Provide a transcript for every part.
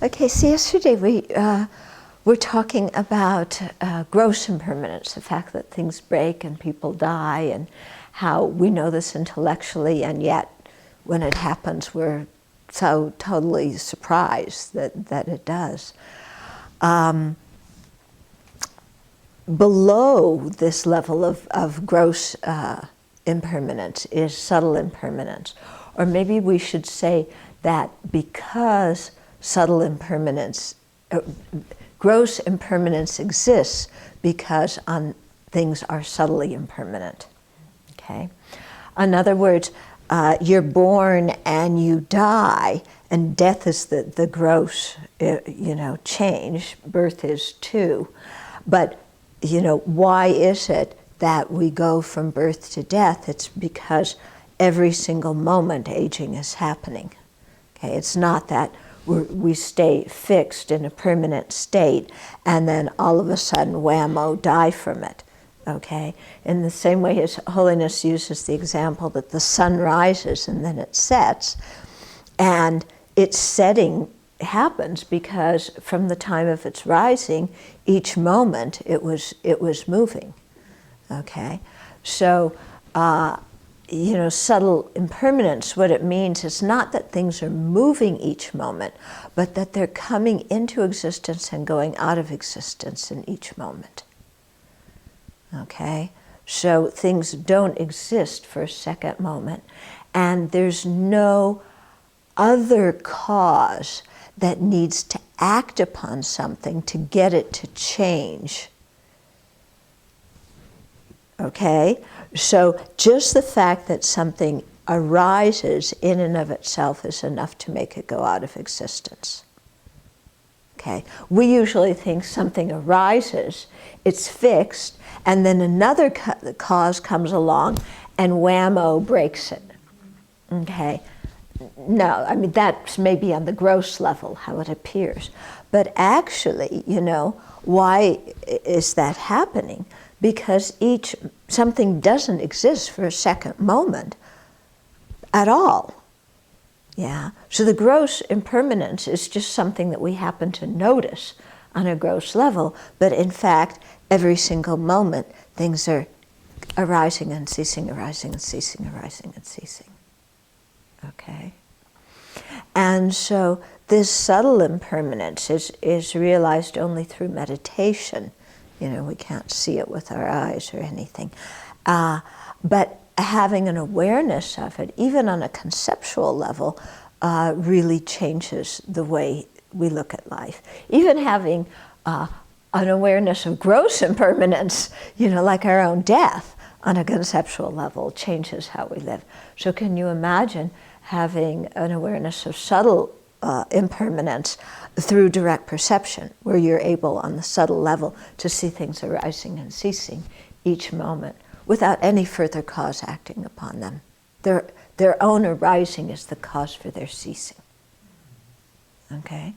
Okay, so yesterday we were talking about gross impermanence, the fact that things break and people die, and how we know this intellectually, and yet when it happens we're so totally surprised that it does. Below this level of gross impermanence is subtle impermanence. Or maybe we should say that because subtle impermanence, gross impermanence exists because things are subtly impermanent. Okay? In other words, you're born and you die, and death is the gross, change. Birth is too. But, why is it that we go from birth to death? It's because every single moment aging is happening. Okay? It's not that we stay fixed in a permanent state and then all of a sudden, whammo, die from it. Okay? In the same way His Holiness uses the example that the sun rises and then it sets, and its setting happens because from the time of its rising, each moment it was moving. Okay? So, subtle impermanence, what it means is not that things are moving each moment, but that they're coming into existence and going out of existence in each moment. Okay? So things don't exist for a second moment, and there's no other cause that needs to act upon something to get it to change. Okay? So just the fact that something arises in and of itself is enough to make it go out of existence. Okay? We usually think something arises, it's fixed, and then another cause comes along and whammo, breaks it. Okay? No, I mean, that's maybe on the gross level how it appears. But actually, why is that happening? Because something doesn't exist for a second moment at all. Yeah. So the gross impermanence is just something that we happen to notice on a gross level, but in fact, every single moment, things are arising and ceasing, arising and ceasing, arising and ceasing. Okay? And so this subtle impermanence is realized only through meditation. We can't see it with our eyes or anything. But having an awareness of it, even on a conceptual level, really changes the way we look at life. Even having an awareness of gross impermanence, like our own death, on a conceptual level, changes how we live. So can you imagine having an awareness of subtle impermanence through direct perception, where you're able on the subtle level to see things arising and ceasing each moment without any further cause acting upon them. Their own arising is the cause for their ceasing. Okay?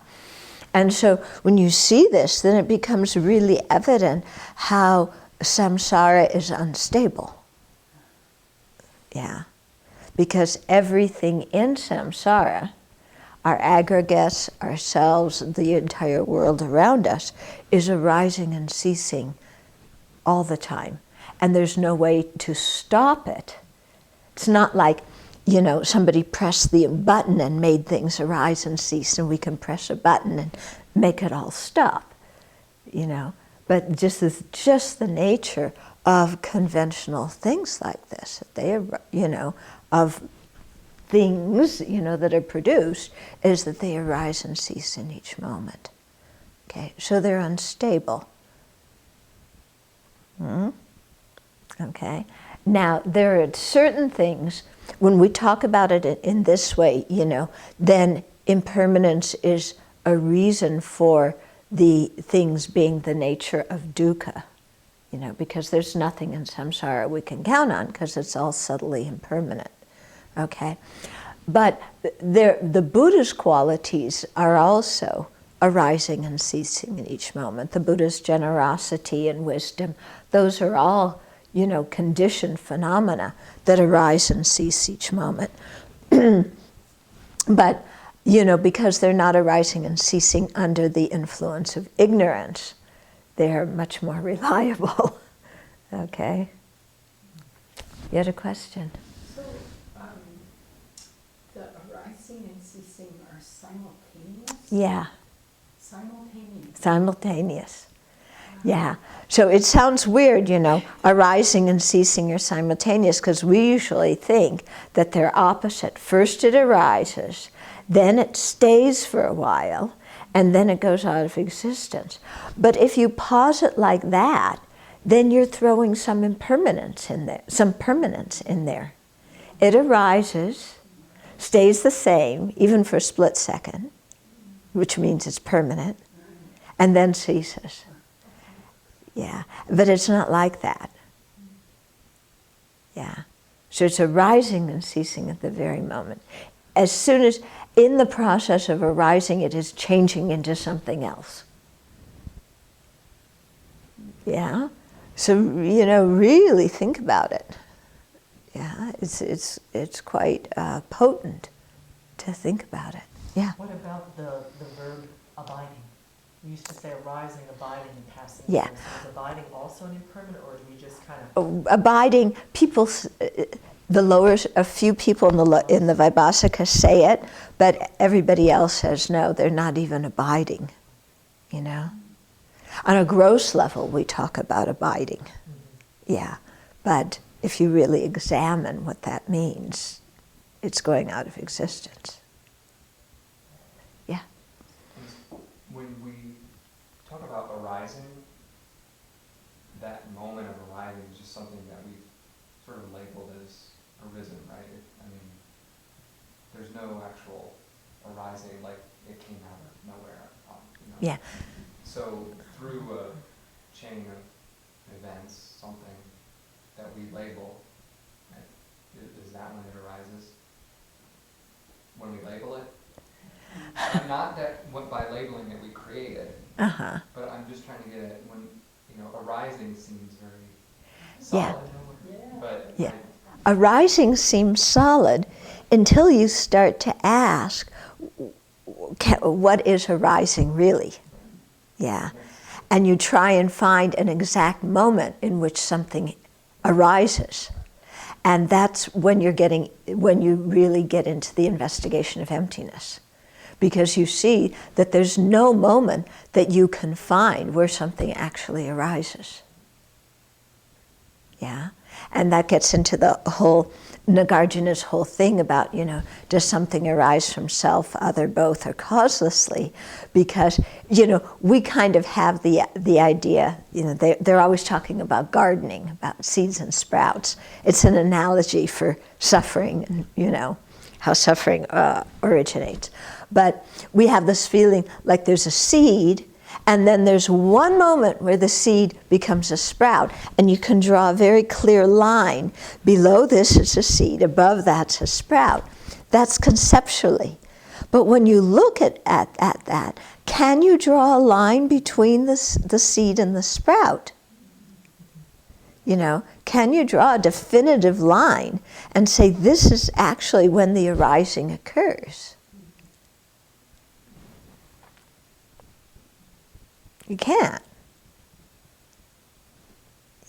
And so when you see this, then it becomes really evident how samsara is unstable. Yeah. Because everything in samsara, our aggregates, ourselves, the entire world around us, is arising and ceasing all the time. And there's no way to stop it. It's not like, somebody pressed the button and made things arise and cease, and we can press a button and make it all stop, But just the nature of conventional things like this. They are, of things, that are produced, is that they arise and cease in each moment. Okay, so they're unstable. Okay, now there are certain things, when we talk about it in this way, then impermanence is a reason for the things being the nature of dukkha, because there's nothing in samsara we can count on because it's all subtly impermanent. Okay, but the Buddha's qualities are also arising and ceasing in each moment. The Buddha's generosity and wisdom, those are all, conditioned phenomena that arise and cease each moment. But, because they're not arising and ceasing under the influence of ignorance, they're much more reliable. Okay? You had a question? So, the arising and ceasing are simultaneous? Yeah. Simultaneous. Simultaneous. Yeah. So it sounds weird, arising and ceasing are simultaneous, because we usually think that they're opposite. First it arises, then it stays for a while, and then it goes out of existence. But if you pause it like that, then you're throwing some impermanence in there, some permanence in there. It arises, stays the same, even for a split second, which means it's permanent, and then ceases. Yeah, but it's not like that. Yeah. So it's arising and ceasing at the very moment. As soon as, in the process of arising, it is changing into something else. Yeah? So, really think about it. Yeah, it's quite potent to think about it. Yeah. What about the verb abiding? We used to say arising, abiding, and passing. Yeah. So is abiding also an impermanent, or do we just kind of... Abiding, people, a few people in the Vibhasika say it, but everybody else says no, they're not even abiding, On a gross level, we talk about abiding. Yeah, but if you really examine what that means, it's going out of existence. Yeah. When we talk about arising, that moment of arising is just something that we've sort of labeled as arisen, right? There's no actual arising, like it came out of nowhere. Yeah. So through a chain of events, something that we label, right, is that when it arises? When we label it? Not that by labeling it we create it, but I'm just trying to get at when, arising seems very solid. Yeah. But Yeah. Arising seems solid until you start to ask, what is arising really? Yeah. And you try and find an exact moment in which something arises. And that's when you really get into the investigation of emptiness. Because you see that there's no moment that you can find where something actually arises. Yeah? And that gets into the whole, Nagarjuna's whole thing about, does something arise from self, other, both, or causelessly? Because, we kind of have the idea, they're always talking about gardening, about seeds and sprouts. It's an analogy for suffering, and, how suffering originates. But we have this feeling like there's a seed, and then there's one moment where the seed becomes a sprout, and you can draw a very clear line. Below this is a seed, above that's a sprout. That's conceptually. But when you look at that, can you draw a line between the seed and the sprout? Can you draw a definitive line and say this is actually when the arising occurs? You can't.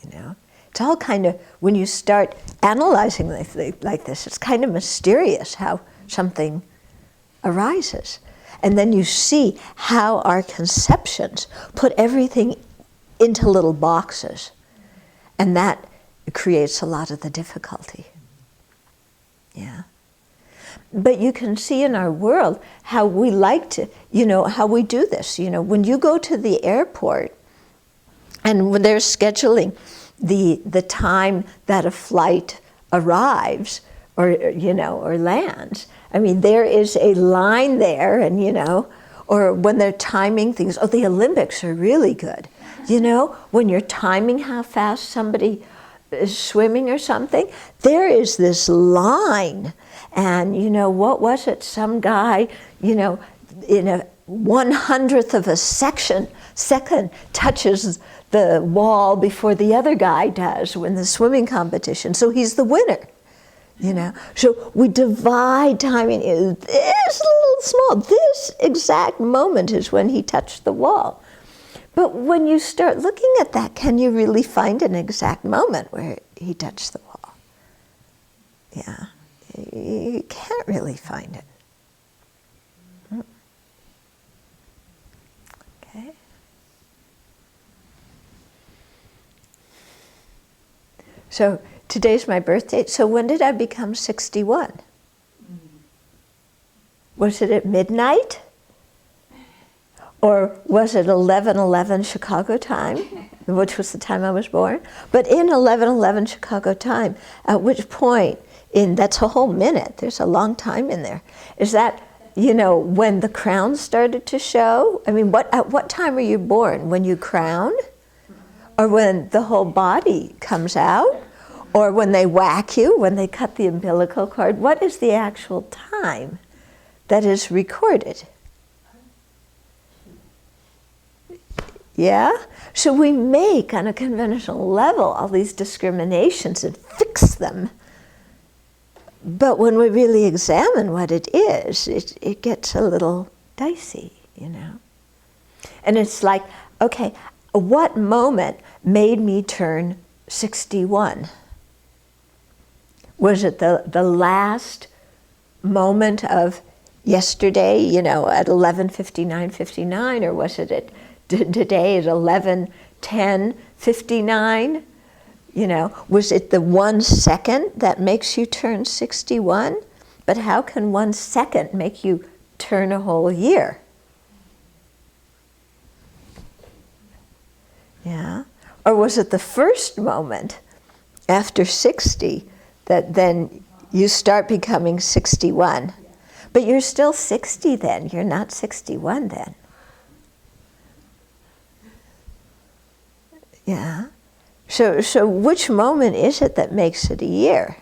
It's all kind of, when you start analyzing like this, it's kind of mysterious how something arises. And then you see how our conceptions put everything into little boxes. And that creates a lot of the difficulty. Yeah. But you can see in our world how we like to, how we do this. When you go to the airport and when they're scheduling the time that a flight arrives or lands, there is a line there, and or when they're timing things. Oh, the Olympics are really good. When you're timing how fast somebody is swimming or something, there is this line. And what was it? Some guy, in a 100th of a second touches the wall before the other guy does when the swimming competition. So he's the winner. You know, so we divide time in this little small, this exact moment is when he touched the wall. But when you start looking at that, can you really find an exact moment where he touched the wall? Yeah, you can't really find it. Okay. So today's my birthday. So when did I become 61? Was it at midnight? Or was it 11:11 Chicago time, which was the time I was born? But in 11:11 Chicago time, at which point, that's a whole minute, there's a long time in there. Is that, you know, when the crown started to show? I mean, at what time are you born? When you crown? Or when the whole body comes out? Or when they whack you, when they cut the umbilical cord? What is the actual time that is recorded? Yeah? So we make, on a conventional level, all these discriminations and fix them. But when we really examine what it is, it gets a little dicey, you know? And it's like, okay, what moment made me turn 61? Was it the last moment of yesterday, you know, at 11:59:59, or was it at today at 11:10:59? You know, was it the 1 second that makes you turn 61? But how can 1 second make you turn a whole year? Yeah. Or was it the first moment after 60 that then you start becoming 61? But you're still 60 then, you're not 61 then. Yeah. So which moment is it that makes it a year?